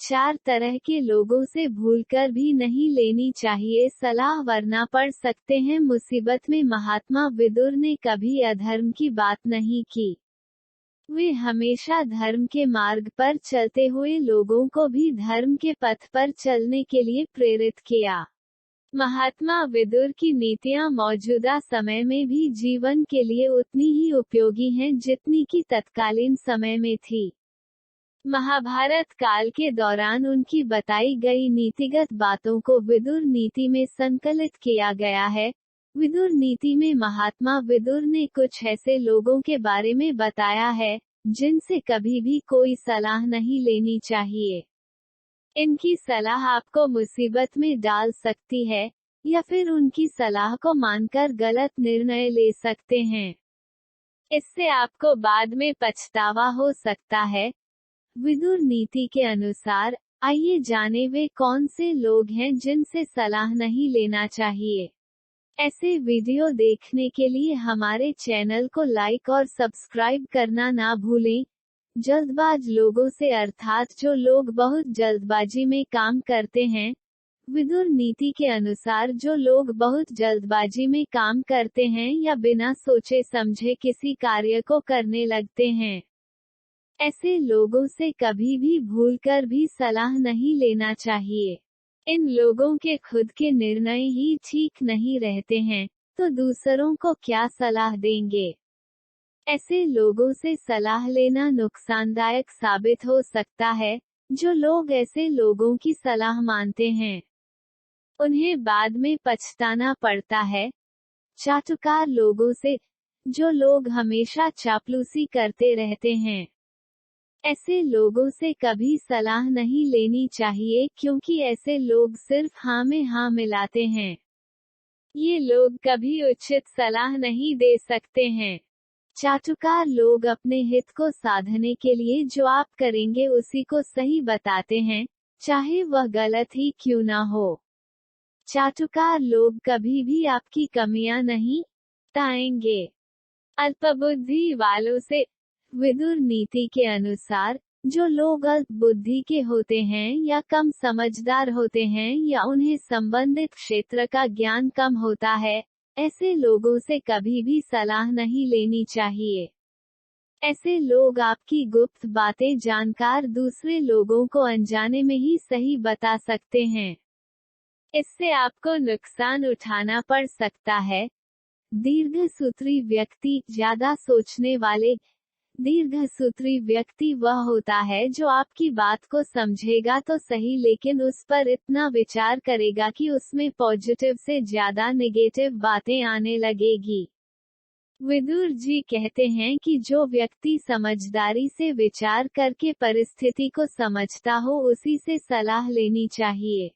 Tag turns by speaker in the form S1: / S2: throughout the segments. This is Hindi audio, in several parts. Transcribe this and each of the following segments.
S1: 4 तरह के लोगों से भूलकर भी नहीं लेनी चाहिए सलाह वरना पड़ सकते हैं मुसीबत में। महात्मा विदुर ने कभी अधर्म की बात नहीं की। वे हमेशा धर्म के मार्ग पर चलते हुए लोगों को भी धर्म के पथ पर चलने के लिए प्रेरित किया। महात्मा विदुर की नीतियां मौजूदा समय में भी जीवन के लिए उतनी ही उपयोगी हैं जितनी कि तत्कालीन समय में थी। महाभारत काल के दौरान उनकी बताई गई नीतिगत बातों को विदुर नीति में संकलित किया गया है। विदुर नीति में महात्मा विदुर ने कुछ ऐसे लोगों के बारे में बताया है जिनसे कभी भी कोई सलाह नहीं लेनी चाहिए। इनकी सलाह आपको मुसीबत में डाल सकती है या फिर उनकी सलाह को मानकर गलत निर्णय ले सकते हैं। इससे आपको बाद में पछतावा हो सकता है। विदुर नीति के अनुसार आइए जाने वे कौन से लोग हैं जिनसे सलाह नहीं लेना चाहिए। ऐसे वीडियो देखने के लिए हमारे चैनल को लाइक और सब्सक्राइब करना ना भूलें। जल्दबाज लोगों से अर्थात जो लोग बहुत जल्दबाजी में काम करते हैं। विदुर नीति के अनुसार जो लोग बहुत जल्दबाजी में काम करते हैं या बिना सोचे समझे किसी कार्य को करने लगते हैं, ऐसे लोगों से कभी भी भूलकर भी सलाह नहीं लेना चाहिए। इन लोगों के खुद के निर्णय ही ठीक नहीं रहते हैं, तो दूसरों को क्या सलाह देंगे। ऐसे लोगों से सलाह लेना नुकसानदायक साबित हो सकता है। जो लोग ऐसे लोगों की सलाह मानते हैं, उन्हें बाद में पछताना पड़ता है। चाटुकार लोगों से, जो लोग हमेशा चापलूसी करते रहते हैं, ऐसे लोगों से कभी सलाह नहीं लेनी चाहिए क्योंकि ऐसे लोग सिर्फ हाँ में हाँ मिलाते हैं। ये लोग कभी उचित सलाह नहीं दे सकते हैं। चाटुकार लोग अपने हित को साधने के लिए जो आप करेंगे उसी को सही बताते हैं, चाहे वह गलत ही क्यों ना हो। चाटुकार लोग कभी भी आपकी कमियां नहीं बताएंगे। अल्पबुद्धि वालों से, विदुर नीति के अनुसार जो लोग अल्प बुद्धि के होते हैं या कम समझदार होते हैं या उन्हें संबंधित क्षेत्र का ज्ञान कम होता है, ऐसे लोगों से कभी भी सलाह नहीं लेनी चाहिए। ऐसे लोग आपकी गुप्त बातें जानकर दूसरे लोगों को अनजाने में ही सही बता सकते हैं। इससे आपको नुकसान उठाना पड़ सकता है। दीर्घसूत्री व्यक्ति, ज्यादा सोचने वाले। दीर्घसूत्री व्यक्ति वह होता है जो आपकी बात को समझेगा तो सही लेकिन उस पर इतना विचार करेगा कि उसमें पॉजिटिव से ज्यादा नेगेटिव बातें आने लगेगी। विदुर जी कहते हैं कि जो व्यक्ति समझदारी से विचार करके परिस्थिति को समझता हो उसी से सलाह लेनी चाहिए।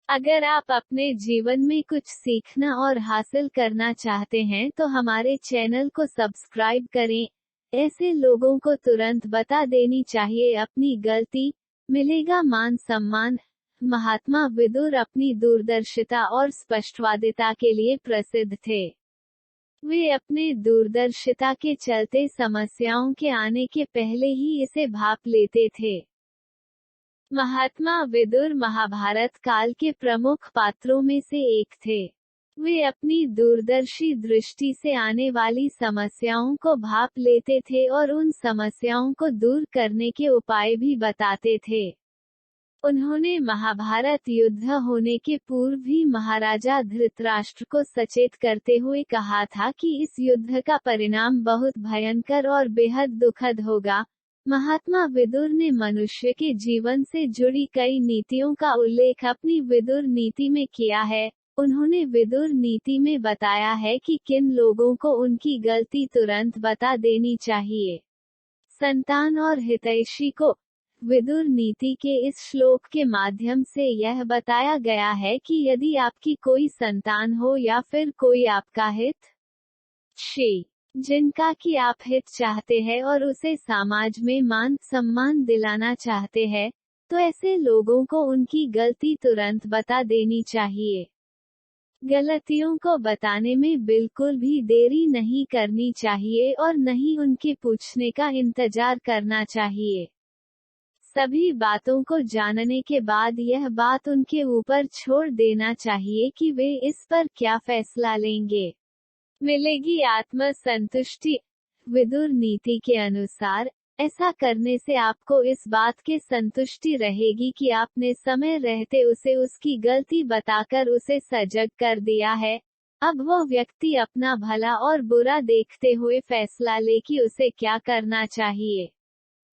S1: अगर आप अपने जीवन में कुछ सीखना और हासिल करना चाहते हैं तो हमारे चैनल को सब्सक्राइब करें। ऐसे लोगों को तुरंत बता देनी चाहिए अपनी गलती, मिलेगा मान सम्मान। महात्मा विदुर अपनी दूरदर्शिता और स्पष्टवादिता के लिए प्रसिद्ध थे। वे अपने दूरदर्शिता के चलते समस्याओं के आने के पहले ही इसे भांप लेते थे। महात्मा विदुर महाभारत काल के प्रमुख पात्रों में से एक थे। वे अपनी दूरदर्शी दृष्टि से आने वाली समस्याओं को भांप लेते थे और उन समस्याओं को दूर करने के उपाय भी बताते थे। उन्होंने महाभारत युद्ध होने के पूर्व भी महाराजा धृतराष्ट्र को सचेत करते हुए कहा था कि इस युद्ध का परिणाम बहुत भयंकर और बेहद दुखद होगा। महात्मा विदुर ने मनुष्य के जीवन से जुड़ी कई नीतियों का उल्लेख अपनी विदुर नीति में किया है। उन्होंने विदुर नीति में बताया है कि किन लोगों को उनकी गलती तुरंत बता देनी चाहिए। संतान और हितैषी को, विदुर नीति के इस श्लोक के माध्यम से यह बताया गया है कि यदि आपकी कोई संतान हो या फिर कोई आपका हित जिनका कि आप हित चाहते हैं और उसे समाज में मान सम्मान दिलाना चाहते हैं, तो ऐसे लोगों को उनकी गलती तुरंत बता देनी चाहिए। गलतियों को बताने में बिल्कुल भी देरी नहीं करनी चाहिए और नहीं उनके पूछने का इंतजार करना चाहिए। सभी बातों को जानने के बाद यह बात उनके ऊपर छोड़ देना चाहिए कि वे इस पर क्या फैसला लेंगे। मिलेगी आत्म संतुष्टि। विदुर नीति के अनुसार ऐसा करने से आपको इस बात की संतुष्टि रहेगी कि आपने समय रहते उसे उसकी गलती बताकर उसे सजग कर दिया है। अब वह व्यक्ति अपना भला और बुरा देखते हुए फैसला ले कि उसे क्या करना चाहिए।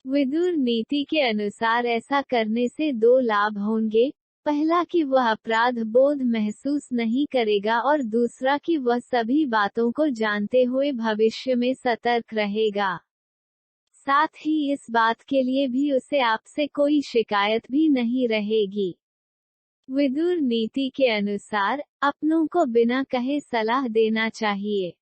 S1: विदुर नीति के अनुसार ऐसा करने से 2 लाभ होंगे। पहला कि वह अपराध बोध महसूस नहीं करेगा और दूसरा कि वह सभी बातों को जानते हुए भविष्य में सतर्क रहेगा। साथ ही इस बात के लिए भी उसे आपसे कोई शिकायत भी नहीं रहेगी। विदुर नीति के अनुसार अपनों को बिना कहे सलाह देना चाहिए।